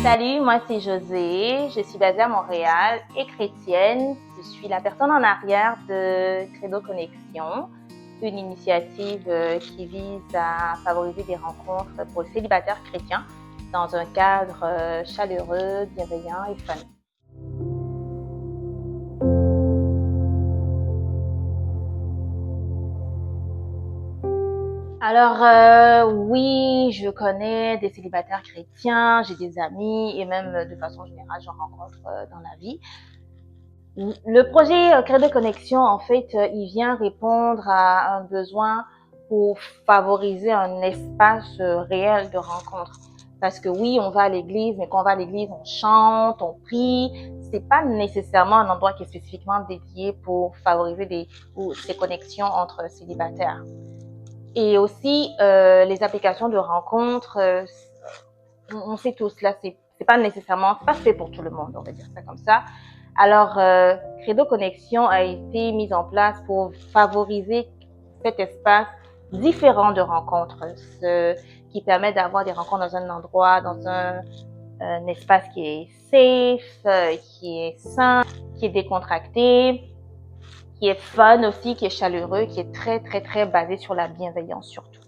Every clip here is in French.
Salut, moi c'est Josée, je suis basée à Montréal et chrétienne. Je suis la personne en arrière de Credo Connexion, une initiative qui vise à favoriser des rencontres pour les célibataires chrétiens dans un cadre chaleureux, bienveillant et fun. Alors, oui, je connais des célibataires chrétiens, j'ai des amis et même de façon générale, j'en rencontre dans la vie. Le projet Credo Connexion, en fait, il vient répondre à un besoin pour favoriser un espace réel de rencontre. Parce que oui, on va à l'église, mais quand on va à l'église, on chante, on prie. C'est pas nécessairement un endroit qui est spécifiquement dédié pour favoriser ces connexions entre célibataires. Et aussi, les applications de rencontres, on sait tous, là, c'est pas nécessairement, c'est pas fait pour tout le monde, on va dire ça comme ça. Alors, Credo Connexion a été mise en place pour favoriser cet espace différent de rencontres, ce qui permet d'avoir des rencontres dans un endroit, dans un espace qui est safe, qui est sain, qui est décontracté, qui est fun aussi, qui est chaleureux, qui est très, très, très basé sur la bienveillance surtout.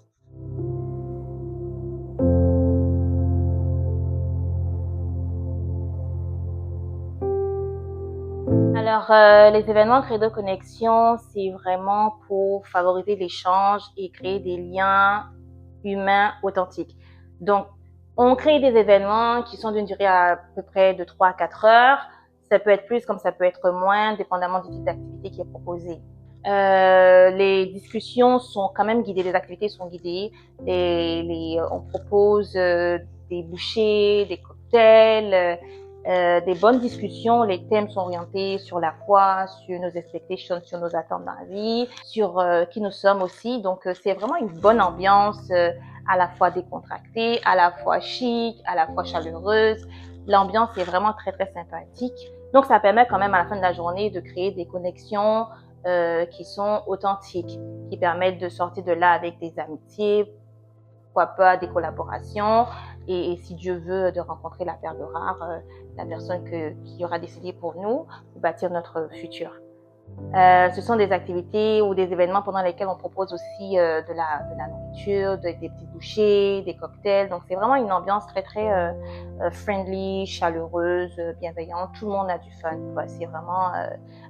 Alors, les événements Credo Connexion, c'est vraiment pour favoriser l'échange et créer des liens humains authentiques. Donc, on crée des événements qui sont d'une durée à peu près de 3 à 4 heures. Ça peut être plus comme ça peut être moins, dépendamment du type d'activité qui est proposé. Les discussions sont quand même guidées, les activités sont guidées. On propose des bouchées, des cocktails, des bonnes discussions. Les thèmes sont orientés sur la foi, sur nos expectations, sur nos attentes dans la vie, sur qui nous sommes aussi. Donc, c'est vraiment une bonne ambiance à la fois décontractée, à la fois chic, à la fois chaleureuse. L'ambiance est vraiment très, très sympathique. Donc, ça permet quand même à la fin de la journée de créer des connexions qui sont authentiques, qui permettent de sortir de là avec des amitiés, pourquoi pas des collaborations, et si Dieu veut, de rencontrer la perle rare, la personne qui aura décidé pour nous pour bâtir notre futur. Ce sont des activités ou des événements pendant lesquels on propose aussi de la nourriture, des petites bouchées, des cocktails. Donc, c'est vraiment une ambiance très, très friendly, chaleureuse, bienveillante. Tout le monde a du fun. C'est vraiment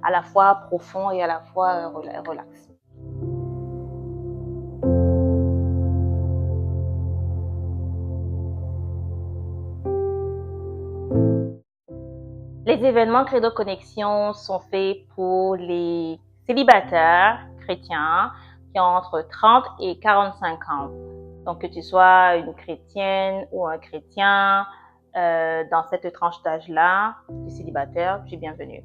à la fois profond et à la fois relax. Les événements Credo Connexion sont faits pour les célibataires chrétiens qui ont entre 30 et 45 ans. Donc, que tu sois une chrétienne ou un chrétien, dans cette tranche d'âge-là, tu es célibataire, tu es bienvenue.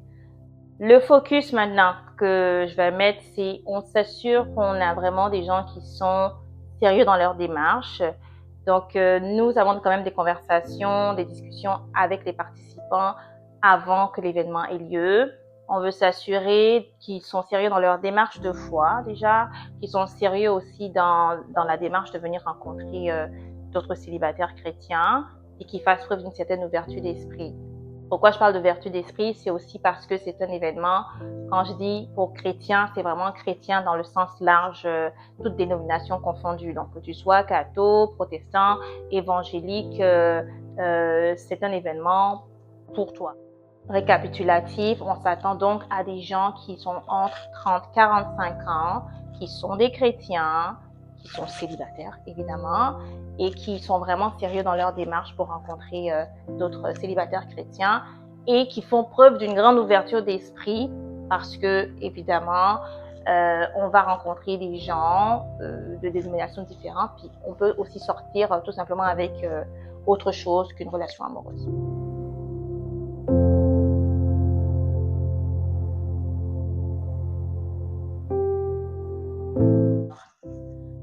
Le focus maintenant que je vais mettre, c'est on s'assure qu'on a vraiment des gens qui sont sérieux dans leur démarche. Donc, nous avons quand même des conversations, des discussions avec les participants avant que l'événement ait lieu. On veut s'assurer qu'ils sont sérieux dans leur démarche de foi déjà, qu'ils sont sérieux aussi dans la démarche de venir rencontrer d'autres célibataires chrétiens et qu'ils fassent preuve d'une certaine ouverture d'esprit. Pourquoi je parle de vertu d'esprit? C'est aussi parce que c'est un événement, quand je dis pour chrétien, c'est vraiment chrétien dans le sens large, toutes dénominations confondues. Donc, que tu sois catho, protestant, évangélique, c'est un événement pour toi. Récapitulatif, on s'attend donc à des gens qui sont entre 30 et 45 ans, qui sont des chrétiens, qui sont célibataires évidemment, et qui sont vraiment sérieux dans leur démarche pour rencontrer d'autres célibataires chrétiens et qui font preuve d'une grande ouverture d'esprit parce que évidemment on va rencontrer des gens de dénominations différentes, puis on peut aussi sortir tout simplement avec autre chose qu'une relation amoureuse.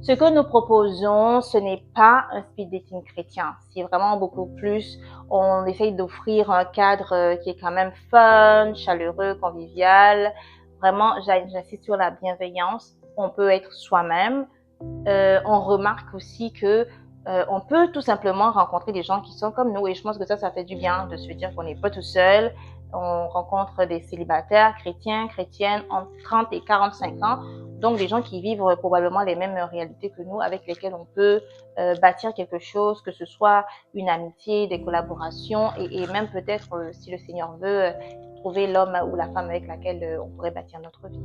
Ce que nous proposons, ce n'est pas un speed dating chrétien. C'est vraiment beaucoup plus, on essaye d'offrir un cadre qui est quand même fun, chaleureux, convivial. Vraiment, j'insiste sur la bienveillance. On peut être soi-même. On remarque aussi que On peut tout simplement rencontrer des gens qui sont comme nous et je pense que ça fait du bien de se dire qu'on n'est pas tout seul. On rencontre des célibataires chrétiens, chrétiennes entre 30 et 45 ans, donc des gens qui vivent probablement les mêmes réalités que nous, avec lesquels on peut bâtir quelque chose, que ce soit une amitié, des collaborations et même peut-être, si le Seigneur veut, trouver l'homme ou la femme avec laquelle on pourrait bâtir notre vie.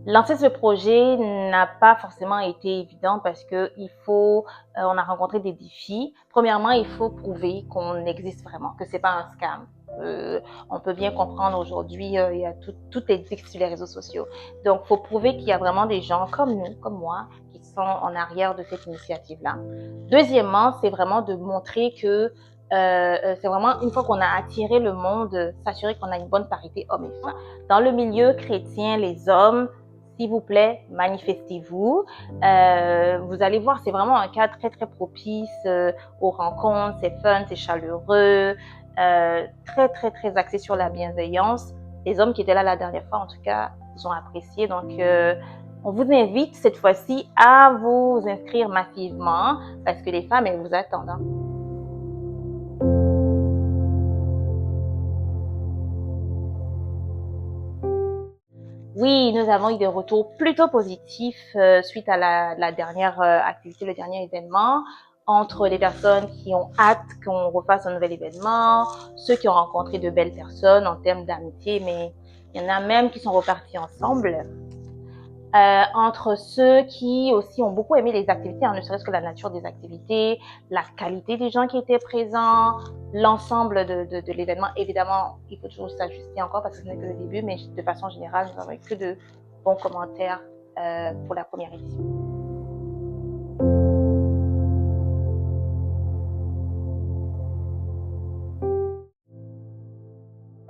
Lancer ce projet n'a pas forcément été évident parce que on a rencontré des défis. Premièrement, il faut prouver qu'on existe vraiment, que c'est pas un scam. On peut bien comprendre aujourd'hui, il y a tout existe sur les réseaux sociaux. Donc, faut prouver qu'il y a vraiment des gens comme nous, comme moi, qui sont en arrière de cette initiative-là. Deuxièmement, c'est vraiment de montrer que c'est vraiment une fois qu'on a attiré le monde, s'assurer qu'on a une bonne parité hommes et femmes. Dans le milieu chrétien, les hommes, s'il vous plaît, manifestez-vous. Vous allez voir, c'est vraiment un cadre très, très propice aux rencontres. C'est fun, c'est chaleureux, très, très, très axé sur la bienveillance. Les hommes qui étaient là la dernière fois, en tout cas, ils ont apprécié. Donc, on vous invite cette fois-ci à vous inscrire massivement parce que les femmes, elles vous attendent. Hein. Oui, nous avons eu des retours plutôt positifs suite à la dernière activité, le dernier événement, entre les personnes qui ont hâte qu'on refasse un nouvel événement, ceux qui ont rencontré de belles personnes en termes d'amitié, mais il y en a même qui sont repartis ensemble. Entre ceux qui aussi ont beaucoup aimé les activités, hein, ne serait-ce que la nature des activités, la qualité des gens qui étaient présents, l'ensemble de l'événement. Évidemment, il faut toujours s'ajuster encore parce que ce n'est que le début, mais de façon générale, nous n'avons eu que de bons commentaires pour la première édition.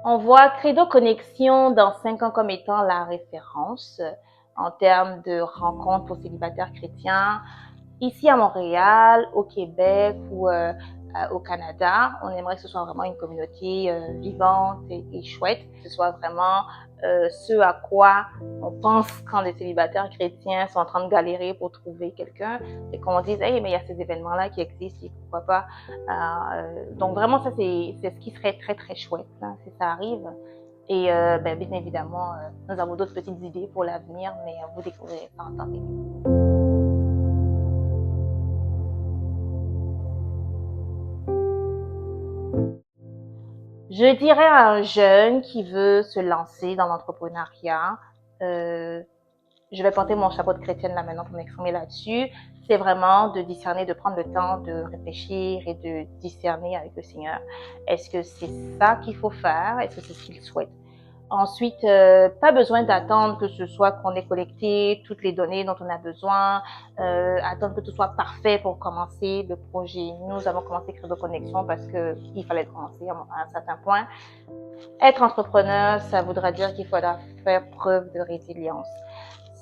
On voit Credo Connexion dans 5 ans comme étant la référence en termes de rencontres pour célibataires chrétiens. Ici à Montréal, au Québec ou au Canada, on aimerait que ce soit vraiment une communauté vivante et chouette, que ce soit vraiment ce à quoi on pense quand les célibataires chrétiens sont en train de galérer pour trouver quelqu'un et qu'on dise hey mais il y a ces événements là qui existent et pourquoi pas donc vraiment ça c'est ce qui serait très très chouette hein, si ça arrive et bien évidemment nous avons d'autres petites idées pour l'avenir mais vous découvrirez ça en temps et lieu. Je dirais à un jeune qui veut se lancer dans l'entrepreneuriat, euh, je vais porter mon chapeau de chrétienne là maintenant pour m'exprimer là-dessus, c'est vraiment de discerner, de prendre le temps de réfléchir et de discerner avec le Seigneur. Est-ce que c'est ça qu'il faut faire? Est-ce que c'est ce qu'il souhaite? Ensuite, pas besoin d'attendre que ce soit qu'on ait collecté toutes les données dont on a besoin, attendre que tout soit parfait pour commencer le projet. Nous avons commencé Credo Connexion parce qu'il fallait commencer à un certain point. Être entrepreneur, ça voudra dire qu'il faudra faire preuve de résilience.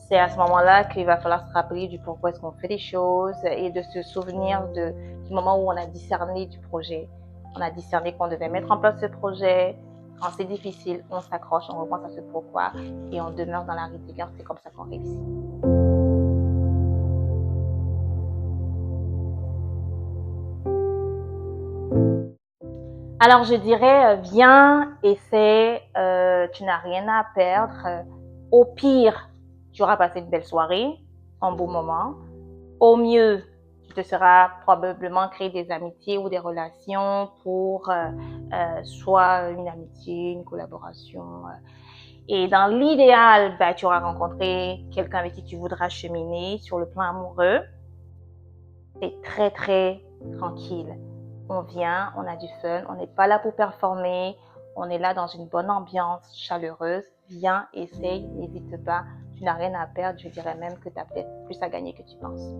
C'est à ce moment-là qu'il va falloir se rappeler du pourquoi est-ce qu'on fait les choses et de se souvenir du moment où on a discerné du projet. On a discerné qu'on devait mettre en place ce projet. Quand c'est difficile, on s'accroche, on repense à ce pourquoi et on demeure dans la résilience. C'est comme ça qu'on réussit. Alors, je dirais, viens, essaie, tu n'as rien à perdre. Au pire, tu auras passé une belle soirée, un beau moment. Au mieux, tu te seras probablement créé des amitiés ou des relations pour soit une amitié, une collaboration. Et dans l'idéal, ben, tu auras rencontré quelqu'un avec qui tu voudras cheminer sur le plan amoureux. C'est très, très tranquille. On vient, on a du fun, on n'est pas là pour performer, on est là dans une bonne ambiance chaleureuse. Viens, essaye, n'hésite pas. Tu n'as rien à perdre, je dirais même que tu as peut-être plus à gagner que tu penses.